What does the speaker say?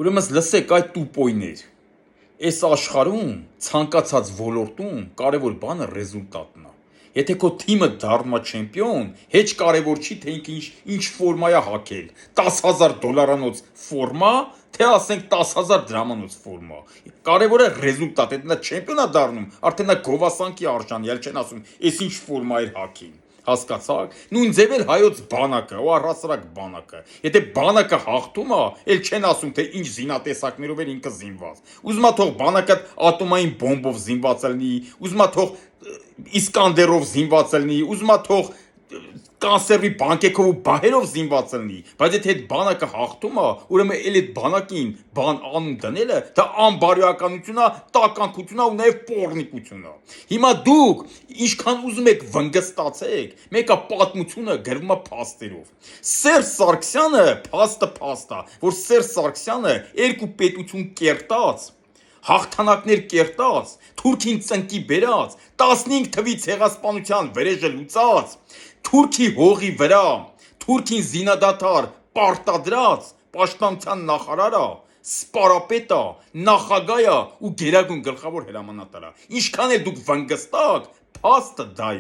Ուրեմն լսեք այդ տուպոյներ, այս աշխարհում ցանկացած ոլորտում կարևոր բանը ռեզուլտատն է։ Եթե քո թիմը դառնա չեմպիոն, հեչ կարևոր չի, թե ինչ ֆորմա է հագել, $10,000 ֆորմա, թե ասենք 10,000 դրամանոց ֆորմա։ Կարևորը ռեզուլտատ, եթե նա չեմպիոն է դառնում, արդեն նա գովասանքի արժանի, ել չեն ասում, այս ինչ ֆորմա էր հագին։ Հասկացաք։ Նույն ձև էլ հայոց բանակը, ու առհասարակ բանակը։ Եթե բանակը հաղթում է, ել չեն ասում, թե ինչ զինատեսակներով էր ինքը զինված։ Ուզում է թող բանակը ատոմային բոմբով զինված լինի, ուզում է թող Իսկանդերով զինված լինի, ուզում է թող կանսերվի բանկեքով ու բահերով զինված լինի, բայց եթե այդ բանակը հաղթում է, ուրեմն էլ այդ բանակին բան անուն դնելը դա անբարոյականություն է, տականքություն է ու նաև պոռնիկություն է։ Հիմա դուք ինչքան ուզում եք վնգստացեք, մեկը պատմությունը գրվում է փաստերով։ Սերժ Սարգսյանը փաստը, որ Սերժ Սարգսյանը երկու պետություն կերտած, հաղթանակներ կերտած, Թուրքին ծնկի բերած, 15 թվի ցեղասպանության վրեժը լուծած, Թուրքի հողի վրա, Թուրքին զինադադար պարտադրած, պաշտպանության նախարարը, սպարապետը, նախագահը ու գերագույն գլխավոր հրամանատարը։ Ինչքան էլ դուք վնգստաք, փաստը դա է։